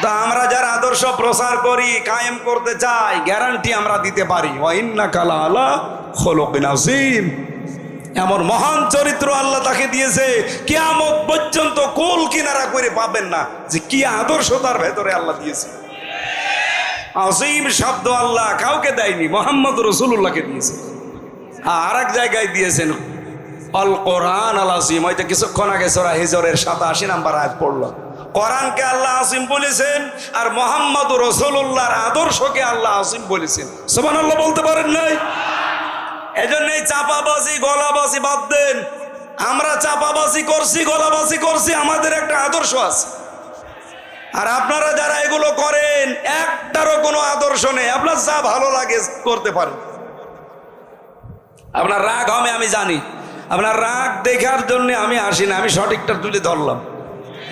তা আমরা যারা আদর্শ প্রচার করি, কায়েম করতে চাই, গ্যারান্টি আমরা দিতে পারি, ওয়া ইন্নাকা লাআলা খুলুকিন আযীম। এমন মহান চরিত্র আল্লাহ তাকে দিয়েছে, কিয়ামত পর্যন্ত কোল কিনারা করে পাবেন না যে কি আদর্শ তার ভেতরে আল্লাহ দিয়েছে। আযীম শব্দ আল্লাহ কাউকে দেয়নি, মুহাম্মদ রাসূলুল্লাহকে দিয়েছে। আর এক জায়গায় দিয়েছেন আল কোরআন আল আযীম। হয়তো কিছুক্ষণ আগে সূরা হিজরের 87 নম্বর আয়াত পড়লাম। কোরআনকে আল্লাহ আযীম বলেছেন, আর মুহাম্মদ রাসূলুল্লাহর আদর্শকে আল্লাহ আযীম বলেছেন। সুবহানাল্লাহ বলতে পারেন নাই? এজন্যই চাপাবাজি গলাবাজি বাদ দেন। আমরা চাপাবাজি করছি, গলাবাজি করছি, আমাদের একটা আদর্শ আছে। আর আপনারা যারা এগুলো করেন, একটারও কোনো আদর্শ নেই। আপনার যা ভালো লাগে করতে পারেন। আপনার রাগ হবে আমি জানি, আপনার রাগ দেখার জন্য আমি আসি না, আমি সঠিকটা তুলে ধরলাম।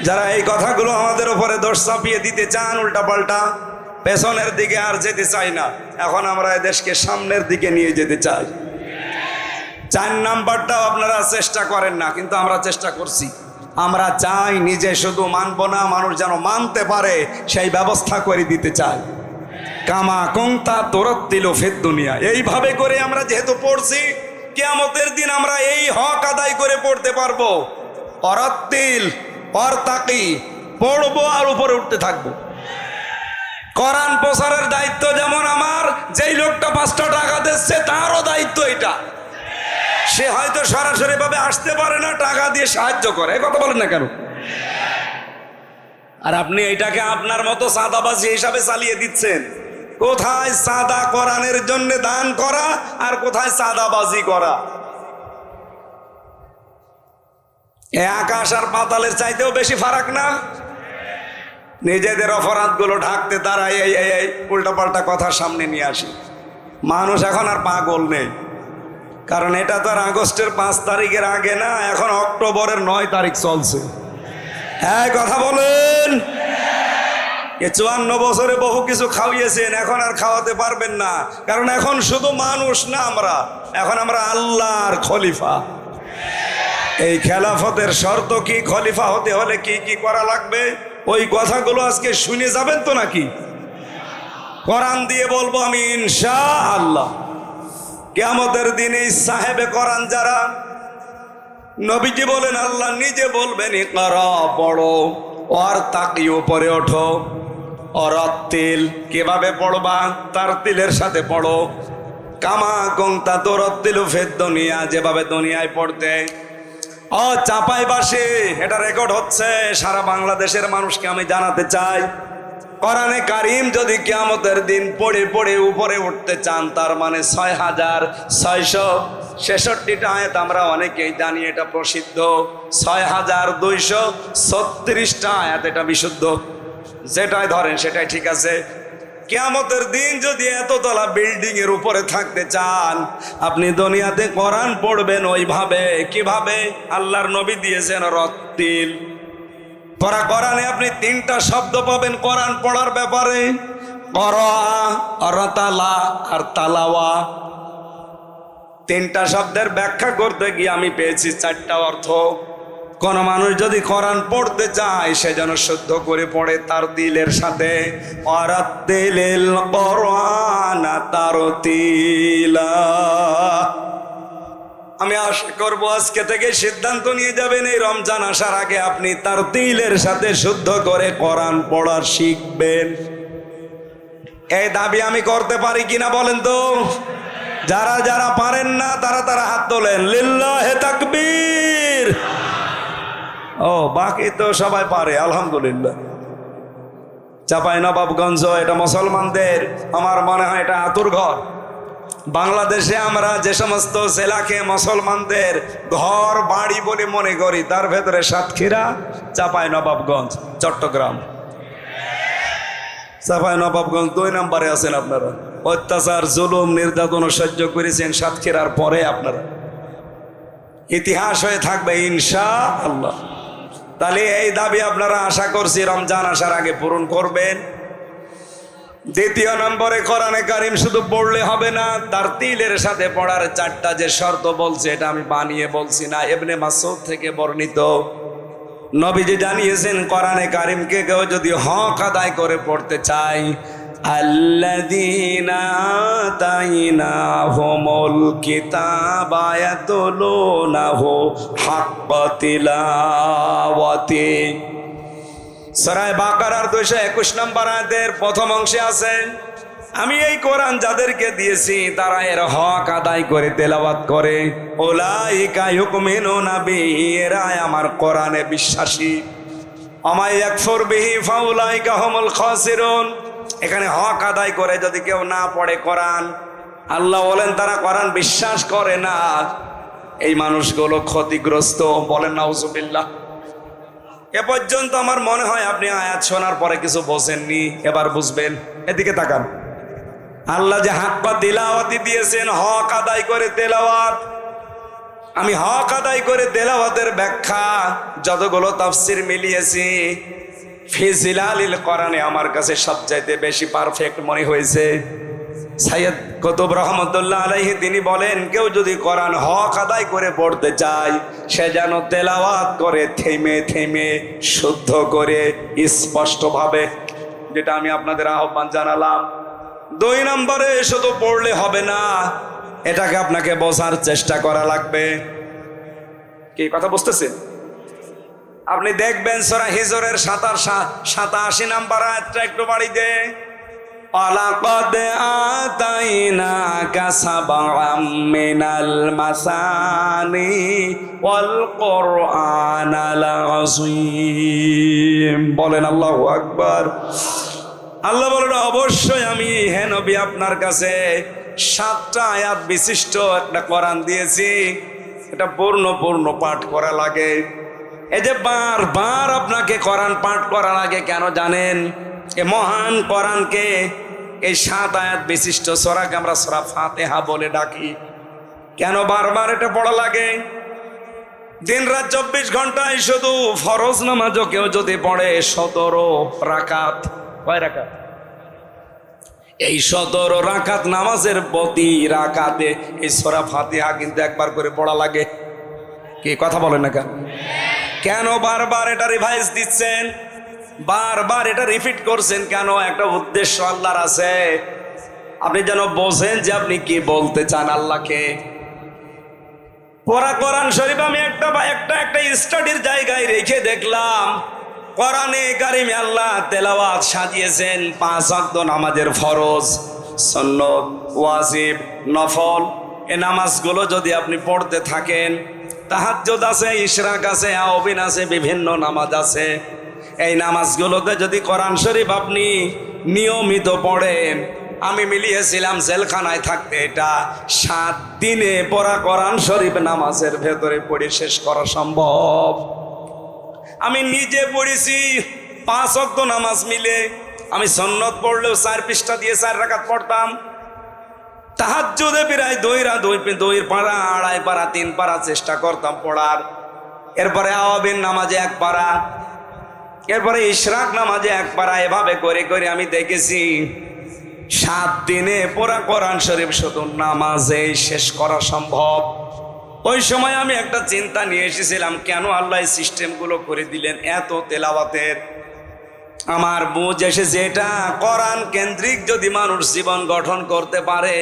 যারা এই কথাগুলো আমাদের উপরে দোষ চাপিয়ে দিতে চান, উল্টাপাল্টা, পেছনের দিকে আর যেতে চাই না। এখন আমরা এই দেশকে সামনের দিকে নিয়ে যেতে চাই। 4 নাম্বারটাও আপনারা চেষ্টা করেন না, কিন্তু আমরা চেষ্টা করছি। আমরা চাই নিজে শুধু মানব না, মানুষ যেন মানতে পারে সেই ব্যবস্থা করে দিতে চাই। কামা কুনতা তুরাত্তিলু ফিদ দুনিয়া, এইভাবে করে আমরা যেহেতু পড়ছি, কিয়ামতের দিন আমরা এই হক আদায় করে পড়তে পারবো। অরাত্তিল অরতাকি, পড়বো আর উপরে উঠতে থাকবো। কোরআন প্রচারের দায়িত্ব যেমন আমার, যেই লোকটা 5টা টাকা দিচ্ছে তারও দায়িত্ব এটা। সে হয়তো সরাসরি ভাবে আসতে পারে না, টাকা দিয়ে সাহায্য করে, এই কথা বলেন না কেন? আর আপনি এটাকে আপনার মতো সাদাবাজি হিসাবে চালিয়ে দিচ্ছেন। কোথায় সাদা কোরআনের জন্য দান করা, আর কোথায় সাদাবাজি করা? আকাশ আর পাতালের চাইতেও বেশি ফারাক না? নিজেদের অপরাধগুলো ঢাকতে তারা এই উল্টাপাল্টা কথা সামনে নিয়ে আসি। মানুষ এখন আর পাগল নেই, কারণ এটা তো আর আগস্টের 5 তারিখের আগে না, এখন অক্টোবরের 9 তারিখ চলছে। হ্যাঁ কথা বলেন। 54 বছরে বহু কিছু খাওয়িয়েছেন, এখন আর খাওয়াতে পারবেন না, কারণ এখন শুধু মানুষ না, এখন আমরা আল্লাহর খলিফা। এই খেলাফতের শর্ত কি, খলিফা হতে হলে কি কি করা লাগবে, ওই কথাগুলো আজকে শুনে যাবেন তো নাকি? কোরআন দিয়ে বলবো আমি ইনশাআল্লাহ। কিয়ামতের দিনে সাহেবে কোরআন যারা, নবীজি বলেন, আল্লাহ নিজে বলবেন ইকরা, পড়ো, আর তাকি, উপরে ওঠো, অরাত্তিল, কিভাবে পড়বা? তার তিলের সাথে পড়ো। কামা কুনতা তুরাত্তিলু ফিদ দুনিয়া, যেভাবে দুনিয়ায় পড়তে। চাপাই বাসে এটা রেকর্ড হচ্ছে, সারা বাংলাদেশের মানুষকে আমি জানাতে চাই, কোরআনে কারিম যদি কিয়ামতের দিন পড়ে পড়ে উপরে উঠতে চান, তার মানে 6666টা আয়াত আমরা অনেকেই জানি, এটা প্রসিদ্ধ। 6236টা আয়াত, এটা বিশুদ্ধ। যেটাই ধরেন সেটাই ঠিক আছে। কিয়ামতের দিন যদি এততলা বিল্ডিং এর উপরে থাকতে চান, আপনি দুনিয়াতে কোরআন পড়বেন ওইভাবে। কিভাবে? আল্লাহর নবী দিয়েছেন রত্তিল। কোরআনে আপনি 3টা শব্দ পাবেন কোরআন পড়ার ব্যাপারে, করা, অরতালা আর তালাওয়া। 3টা শব্দের ব্যাখ্যা করতে গিয়ে আমি পেয়েছি 4টা অর্থ। কোন মানুষ যদি কোরআন পড়তে চায়, সে যেন শুদ্ধ করে পড়ে তার দিলের সাথে। ওয়ারাত্তিলিল কোরআনা তারতিলা। আমি আশা করবো আজকে থেকে সিদ্ধান্ত নিয়ে যাবেন, এই রমজান আসার আগে আপনি তার দিলের সাথে শুদ্ধ করে কোরআন পড়া শিখবেন। এই দাবি আমি করতে পারি কিনা বলেন তো? যারা যারা পারেন না তারা হাত তোলেন। লিল্লাহে তাকবীর। ও বাকি তো সবাই পারে, আলহামদুলিল্লাহ। চাঁপাইনবাবগঞ্জ এটা মুসলমানদের, আমার মনে হয় এটা আতুর ঘর। বাংলাদেশে আমরা যে সমস্ত জেলাকে মুসলমানদের ঘর বাড়ি বলে মনে করি, তার ভেতরে সাতক্ষীরা, চাঁপাইনবাবগঞ্জ, চট্টগ্রাম। চাঁপাইনবাবগঞ্জ 2 নম্বরে আছেন আপনারা। অত্যাচার, জুলুম, নির্যাতন সহ্য করেছেন সাতক্ষীরার পরে আপনারা। ইতিহাস হয়ে থাকবে ইনশাআল্লাহ। তাহলে এই দাবি আপনারা আশা করছি রমজান আসার আগে পূরণ করবেন। 2 নম্বরে, কোরআনে কারিম শুধু পড়লে হবে না, তার তিলের সাথে পড়ার 4টা যে শর্ত বলছে, এটা আমি বানিয়ে বলছি না, ইবনে মাসউদ থেকে বর্ণিত। নবীজি জানিয়েছেন কোরআনে কারিমকে কেউ যদি হক আদায় করে পড়তে চায়, আল্লাযীনা আতাইনাহুমুল কিতাবা ইয়াতলুনাহু হাক্কা তিলাওয়াতি। সূরা বাকারার 221 নম্বর আয়াতের প্রথম অংশে আছে, আমি এই কোরআন যাদেরকে দিয়েছি তারা এর হক আদায় করে তেলাওয়াত করে। উলাইকা ইউমিনুনা বিহি, এরা আমার কোরআনে বিশ্বাসী। আমা ইয়াকফুর বিহি ফাউলাইকা হুমুল খাসিরুন। এখানে হক আদায় করে যদি কেউ না পড়ে কোরআন, আল্লাহ বলেন তারা কোরআন বিশ্বাস করে না, এই মানুষগুলো ক্ষতিগ্রস্ত। বলেন নাউজুবিল্লাহ। এ পর্যন্ত আমার মনে হয় আপনি আয়াত শোনার পরে কিছু বোঝেননি, এবার বুঝবেন। এদিকে তাকান, আল্লাহ যে হাক্কা তিলাওয়াতি দিয়েছেন, হক আদায় করে তেলাওয়াত। আমি হক আদায় করে তেলাওয়াতের ব্যাখ্যা যতগুলো তাফসির মিলিয়েছি, ফি জিলালিল কোরআনে আমার কাছে সবচাইতে বেশি পারফেক্ট মনে হয়েছে। সাইয়্যিদ কুতুব রহমতুল্লাহ আলাইহি তিনি বলেন, কেউ যদি কোরআন হক আদায় করে পড়তে চায়, সে যেন তেলাওয়াত করে থেমে থেমে শুদ্ধ করে স্পষ্টভাবে, যেটা আমি আপনাদের আহ্বান জানালাম। 2 নম্বরে শুধু পড়লে হবে না, এটাকে আপনাকে বোঝার চেষ্টা করা লাগবে। কি কথা বুঝতেছেন? আপনি দেখবেন সূরা হিজরের 87 নম্বর আয়াতটা একটু বাড়ি দে, ওয়ালাকাদ আতাইনাকা সাবআম মিনাল মাসানি ওয়াল কুরআনাল আযীম। বলেন আল্লাহু আকবার। আল্লাহ বলেন, অবশ্যই আমি হে নবী আপনার কাছে 7টা আয়াত বিশিষ্ট একটা কোরআন দিয়েছি। এটা পূর্ণ পাঠ করা লাগে। এই যে বারবার আপনাকে কোরআন পাঠ করা লাগে কেন জানেন? এ মহান কোরআনকে, এই 7 আয়াত বিশিষ্ট সূরাকে আমরা সূরা ফাতিহা বলে ডাকি। কেন বারবার এটা পড়া লাগে? দিন রাত 24 ঘন্টায় শুধু ফরজ নামাজও কেউ যদি পড়ে 17 রাকাত, কয় রাকাত? এই 17 রাকাত নামাজের প্রতি রাকাতে এই সূরা ফাতিহা কিন্তু একবার করে পড়া লাগে। কি কথা বলেন না কেন? কেন বারবার এটা রিভাইজ দিচ্ছেন, বারবার এটা রিপিট করছেন কেন? একটা উদ্দেশ্য আল্লাহর আছে, আপনি যেন বোঝেন যে আপনি কি বলতে চান আল্লাহকে। পড়া কোরআন শরীফ আমি একটা স্টাডির জায়গায় রেখে দেখলাম, কোরআনে কারিমে আল্লাহ তেলাওয়াত সাজিয়েছেন 5 ওয়াক্ত নামাজের ফরজ, সুন্নত, ওয়াজিব, নফল। এই নামাজগুলো যদি আপনি পড়তে থাকেন, তাহাজ্জুদ আছে, ইশরাক আছে, আওবিন আছে, বিভিন্ন নামাজ আছে। এই নামাজগুলোতে যদি কোরআন শরীফ আপনি নিয়মিত পড়েন, আমি মিলিয়েছিলাম জেলখানায় থাকতে এটা 7 দিনে পড়া কোরআন শরীফ নামাজের ভেতরে পড়ে শেষ করা সম্ভব। আমি নিজে পড়েছি 5 ওয়াক্ত নামাজ মিলে। আমি সুন্নত পড়লেও 4 পৃষ্ঠা দিয়ে 4 রাকাত পড়তাম। তাহাজ্জুদে প্রায় 2 পারা, 2.5 পারা, 3 পারা চেষ্টা করতাম পড়ার। এরপরে আওয়াবিন নামাজে 1 পারা, এরপরে ইশরাক নামাজে 1 পারা। এভাবে করে করে আমি দেখেছি 7 দিনে পড়া কোরআন শরীফ শুধু নামাজেই শেষ করা সম্ভব। ওই সময় আমি একটা চিন্তা নিয়ে এসেছিলাম, কেন আল্লাহ এই সিস্টেমগুলো করে দিলেন এত তেলাওয়াতের। আমার বুঝ এসেছে, এটা কোরআন কেন্দ্রিক যদি মানুষ জীবন গঠন করতে পারে,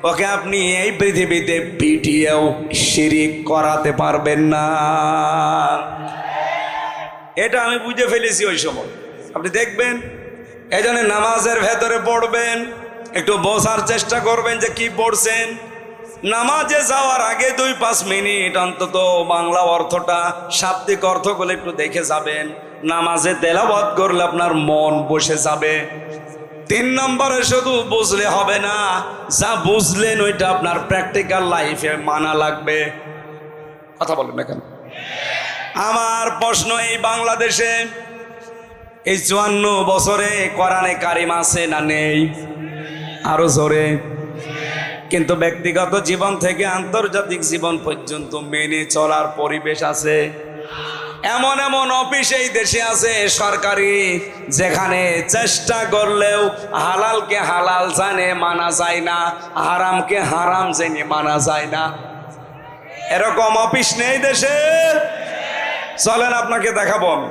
ওকে আপনি এই পৃথিবীতে পিটিয়েও শিরিক করাতে পারবেন না। এটা আমি বুঝে ফেলেছি ওই সময়। আপনি দেখবেন, এই জন্য নামাজের ভেতরে পড়বেন, একটু বোঝার চেষ্টা করবেন যে কি পড়ছেন। নামাজে যাওয়ার আগে 2-5 মিনিট অন্তত বাংলা অর্থটা, শাব্দিক অর্থগুলো একটু দেখে যাবেন। নামাজে তেলাওয়াত করলে আপনার মন বসে যাবে। 3 নম্বরে শুধু বুঝলে হবে না, যা বুঝলেন ওইটা আপনার প্র্যাকটিক্যাল লাইফে মানা লাগবে। কথা বলেন না কেন? আমার প্রশ্ন, এই বাংলাদেশে এই 54 বছরে কোরআনে কারিম আছে না নেই? আরো জোরে। কিন্তু ব্যক্তিগত জীবন থেকে আন্তর্জাতিক জীবন পর্যন্ত মেনে চলার পরিবেশ আছে। এমন এমন অফিস এই দেশে আছে সরকারি, যেখানে চেষ্টা করলেও হালালকে হালাল জানে মানা যায় না, হারামকে হারাম জেনে মানা যায় না। এরকম অফিস নেই দেশে? চলেন আপনাকে দেখাবো আমি।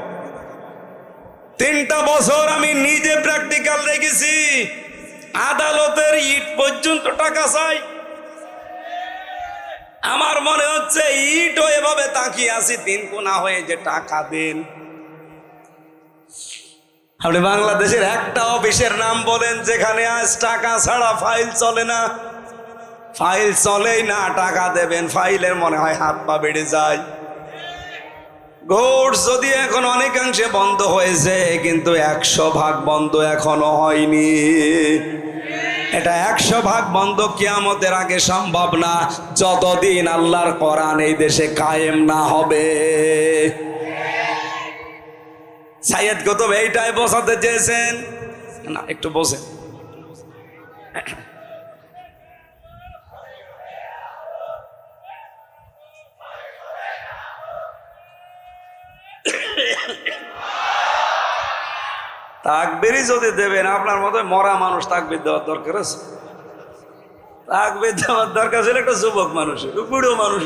3টা বছর আমি নিজে প্র্যাকটিক্যাল রেখেছি। আদালতের ইট পর্যন্ত টাকা চাই। আমার মনে হচ্ছে ইটও এভাবে তাকিয়ে আছি 3 কোনা হয়ে যে টাকা দেন। আপনি বাংলাদেশের একটা অফিসের নাম বলেন যেখানে আজ টাকা ছাড়া ফাইল চলে না। ফাইল চলেই না, টাকা দেবেন, ফাইলের মনে হয় হাত পা বেড়ে যায়। ঘোষ যদি এখন অনেকাংশে বন্ধ হয়েছে, কিন্তু 100% বন্ধ এখনো হয়নি। এটা 100% বন্ধ কিয়ামতের আগে সম্ভব না, যতদিন আল্লাহর কোরআন এই দেশে কায়েম না হবে। সাইয়েদ কুতুব এইটাই বোঝাতে চেয়েছেন না। একটু বসেন। তাকবীরই যদি দেবেন, আপনার মতো মরা মানুষ তাকবীর দেওয়ার দরকার আছে? তাকবীর দেওয়ার দরকার ছিল একটা যুবক মানুষের, বুড়ো মানুষ।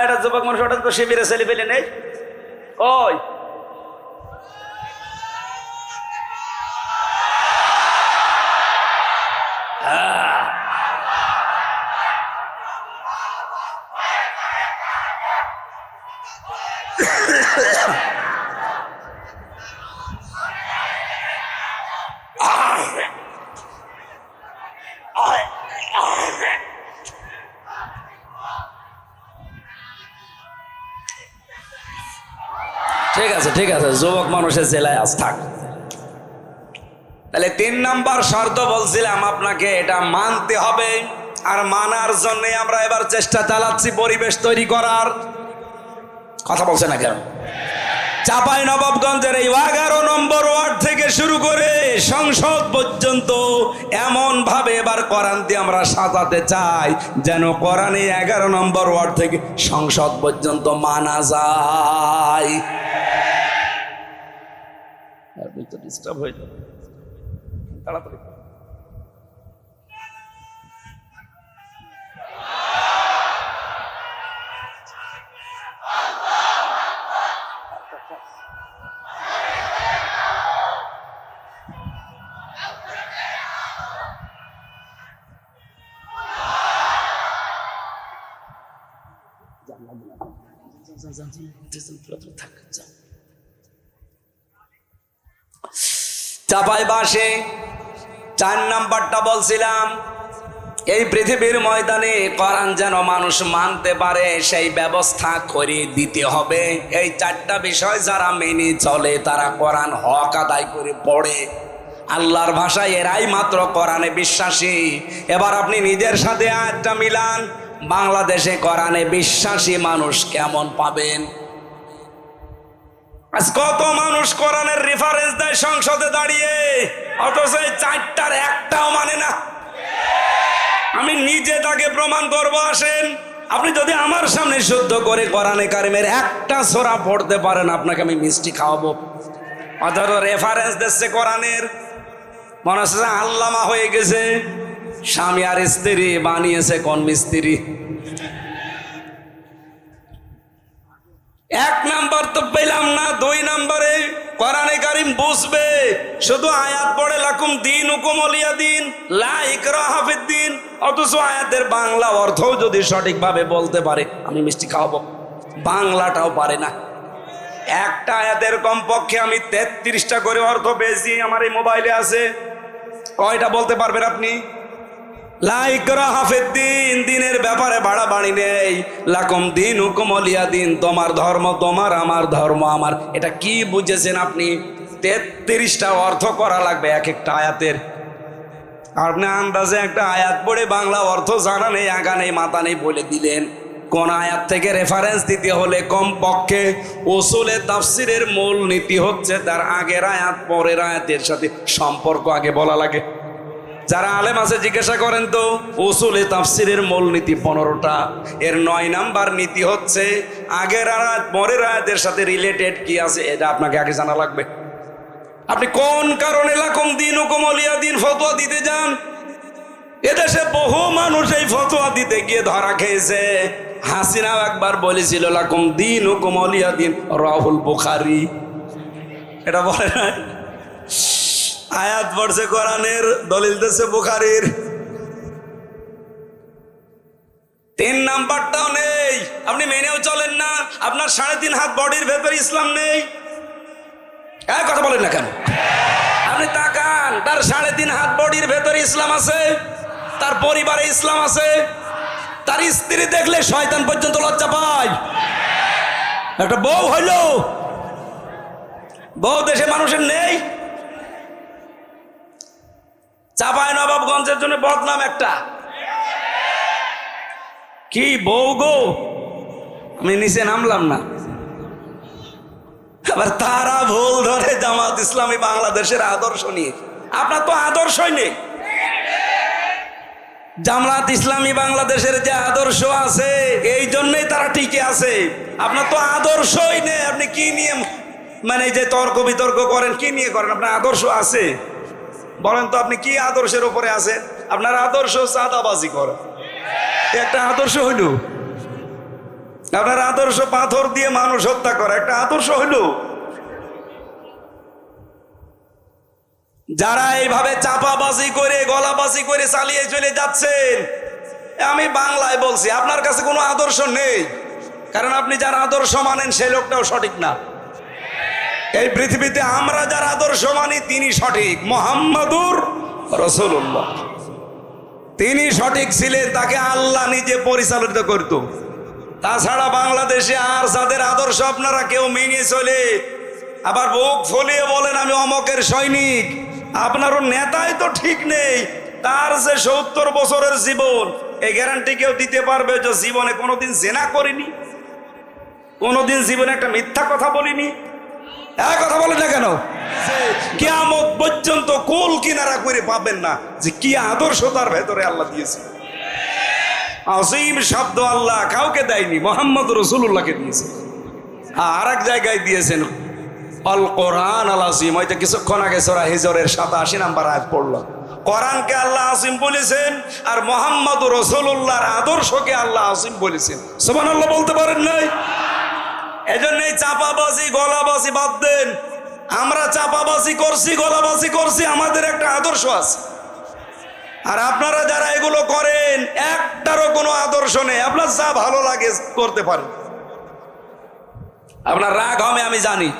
একটা যুবক মানুষ, ওটা তো শিবিরে ছেলে পেলে নেই। ওই ঠিক আছে, ঠিক আছে, যুবক মানুষের জেলায় আজ থাক। তাহলে 3 নাম্বার শর্ত বলছিলাম আপনাকে, এটা মানতে হবে। আর মানার জন্য আমরা এবার চেষ্টা চালাচ্ছি পরিবেশ তৈরি করার। কথা বলছে না কেন? চাঁপাইনবাবগঞ্জের এই 11 নম্বর ওয়ার্ড থেকে শুরু করে সংসদ পর্যন্ত এমন ভাবে এবার কোরআন দিয়ে আমরা সাজাতে চাই যেন কোরআনে 11 নম্বর ওয়ার্ড থেকে সংসদ পর্যন্ত মানা যায়। আপনি তো ডিস্টার্ব হয়ে যাবে, তাড়াতাড়ি। চাঁপাইবাসে 4 নাম্বারটা বলছিলাম, এই পৃথিবীর ময়দানে কোরআন যেন মানুষ মানতে পারে সেই ব্যবস্থা করে দিতে হবে। এই 4টা বিষয় যারা মেনে চলে তারা কোরআন হক আদায় করে পড়ে। আল্লাহর ভাষায় এরাই মাত্র কোরআনে বিশ্বাসী। এবার আপনি নিজের সাথে আয়াতটা মিলান, বাংলাদেশে কোরআনে বিশ্বাসী মানুষ কেমন পাবেন? আজ কত মানুষ কোরআনের রেফারেন্স দেয় সংসদে দাঁড়িয়ে, অথচ এই 4টার একটাও মানে না। আমি নিজে তাকে প্রমাণ করব। আসেন, আপনি যদি আমার সামনে শুদ্ধ করে কোরআনে কারিমের একটা সূরা পড়তে পারেন, আপনাকে আমি মিষ্টি খাওয়াবো। অথচ রেফারেন্স দিচ্ছে কোরআনের। মনে হচ্ছে আল্লামা হয়ে গেছে। স্বামী আর স্ত্রী বানিয়েছে কোন মিস্ত্রি? 1 নাম্বার তো পেলাম না। 2 নাম্বারে কোরআনে কারিম বুঝবে, শুধু আয়াত পড়ে লাকুম দীনুকুম ওয়ালিয়া দিন, লা ইকরাহা ফিদ্দিন। অথচ আয়াতের বাংলা অর্থও যদি সঠিকভাবে বলতে পারে, আমি মিষ্টি খাওয়াবো। বাংলাটাও পারে না। একটা আয়াতের কমপক্ষে আমি 33টা করে অর্থ পেয়েছি, আমার এই মোবাইলে আছে। কয়টা বলতে পারবেন আপনি? লা ইকরাহা ফিদ্দিন, দিনের ব্যাপারে বাড়াবাড়ি নেই। লাকুম দীনুকুম ওয়ালিয়া দিন, তোমার ধর্ম তোমার, আমার ধর্ম আমার। এটা কি বুঝেছেন আপনি? 33টা অর্থ করা লাগবে এক একটা আয়াতের। আপনি আন্দাজে একটা আয়াত পড়ে বাংলা অর্থ জানা নেই, আগা নেই, মাথা নেই বলে দিলেন। কোন আয়াত থেকে রেফারেন্স দিতে হলে কমপক্ষে উসুলে তাফসিরের মূল নীতি হচ্ছে তার আগের আয়াত পরের আয়াতের সাথে সম্পর্ক আগে বলা লাগে। যারা আলেম আছে জিজ্ঞাসা করেন তো, উসুলে তাফসিরের মূল নীতি 15টা, এর 9 নাম্বার নীতি হচ্ছে আগের আয়াত পরের আয়াতের সাথে রিলেটেড কি আছে এটা আপনাকে আগে জানা লাগবে। আপনি কোন কারণে লাকুম দীনুকুম ওয়ালিয়া দিন ফতোয়া দিতে যান? এদেশে বহু মানুষ এই ফতোয়া দিতে গিয়ে ধরা খেয়েছে। হাসিনাও একবার বলেছিল লাকুম দিন হুকুম অলিয়া দিন, রাহুল বুখারী। এটা বলে না, আয়াত পড়ছে কোরআনের, দলিল দিচ্ছে বুখারীর। 3 নাম্বারটাও নেই, আপনি মেনেও চলেন না। আপনার 3.5 হাত বডির ভেতরে ইসলাম নেই। কথা বলেন না কেন? আপনি তাকান, তার 3.5 হাত বডির ভেতরে ইসলাম আছে, তার পরিবারে ইসলাম আছে, তার স্ত্রী দেখলে শয়তান পর্যন্ত লজ্জা পায়। একটা বউ হইল, বউ দেশে মানুষের নেই। চাঁপাই নবাবগঞ্জের জন্য বদনাম একটা, কি বউ গো, আমি নিচে নামলাম না। আবার তারা ভুল ধরে জামাত ইসলামী বাংলাদেশের আদর্শ নিয়ে। আপনার তো আদর্শই নেই। জামাত ইসলামী বাংলাদেশের যে আদর্শ আছে, এই জন্যই তারা টিকে আছে। আপনার তো আদর্শই নেই। আপনি কি নিয়ে মানে যে তর্ক বিতর্ক করেন, কি নিয়ে করেন? আপনার আদর্শ আছে বলেন তো, আপনি কি আদর্শের উপরে আছে? আপনার আদর্শ চাঁদাবাজি করে, একটা আদর্শ হইল। আপনার আদর্শ পাথর দিয়ে মানুষ হত্যা করা, একটা আদর্শ হইল। যারা এইভাবে চাপাবাজি করে গলাবাজি করে চালিয়ে চলে যাচ্ছেন, আমি বাংলায় বলছি, আপনার কাছে কোনো আদর্শ নেই। কারণ আপনি যার আদর্শ মানেন সেই লোকটাও সঠিক না। এই পৃথিবীতে আমরা যার আদর্শ মানি তিনি সঠিক। মুহাম্মাদুর রাসূলুল্লাহ, তিনি সঠিক ছিলেন, তাকে আল্লাহ নিজে পরিচালিত করত। তাছাড়া বাংলাদেশে আর যাদের আদর্শ আপনারা কেউ মেনে চলে, আবার বুক ফুলিয়ে বলেন আমি অমকের সৈনিক, আপনারও নেতাই তো ঠিক নেই। তার যে 70 বছরের জীবন, এই গ্যারান্টি কেউ দিতে পারবে যে জীবনে কোনোদিন জেনা করিনি, কোনোদিন জীবনে একটা মিথ্যা কথা বলিনি? কথা বলেন না কেন? কিয়ামত পর্যন্ত কোল কিনারা করে পাবেন না যে কি আদর্শ তার ভেতরে আল্লাহ দিয়েছে। আজিম শব্দ আল্লাহ কাউকে দেয়নি, মুহাম্মদ রাসূলুল্লাহকে দিয়েছে। আর এক জায়গায় দিয়েছেন আল কোরআন আল আজিম। হয়তো কিছুক্ষণ আগে সূরা হিজরের 87 নম্বর আয়াত পড়লাম। কোরআনকে আল্লাহ আজিম বলেছেন, আর মুহাম্মদ রাসূলুল্লাহর আদর্শকে আল্লাহ আজিম বলেছেন। সুবহানাল্লাহ বলতে পারেন নাই? এজন্যই চাপাবাজি গলাবাজি বাদ দেন। আমরা চাপাবাজি করছি, গলাবাজি করছি, আমাদের একটা আদর্শ আছে। আর আপনারা যারা এগুলো করেন, একটারও কোনো আদর্শ নেই। আপনার যা ভালো লাগে করতে পারেন। আপনার রাগ হবে আমি জানি,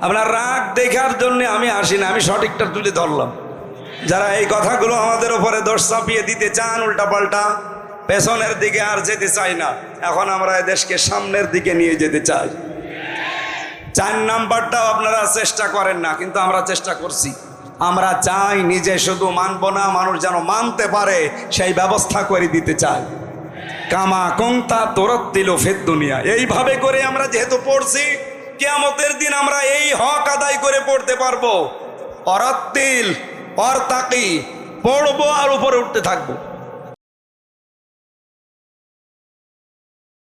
আপনার রাগ দেখার জন্য আমি আসি না, আমি সঠিকটা তুলে ধরলাম। যারা এই কথাগুলো আমাদের উপরে দোষ চাপিয়ে দিতে চান, উল্টা পাল্টা, পেছনের দিকে আর যেতে চাই না। এখন আমরা এই দেশকে সামনের দিকে নিয়ে যেতে চাই। 4 নাম্বারটাও আপনারা চেষ্টা করেন না, কিন্তু আমরা চেষ্টা করছি। আমরা চাই নিজে শুধু মানব না, মানুষ যেন মানতে পারে সেই ব্যবস্থা করে দিতে চাই। কামা কুনতা তুরাত্তিলু ফিদ দুনিয়া, এইভাবে করে আমরা যেহেতু পড়ছি, কিয়ামতের দিন আমরা এই হক আদায় করে পড়তে পারবো। অরাত্তিল অরতাকি, পড়বো আর উপরে উঠতে থাকবো।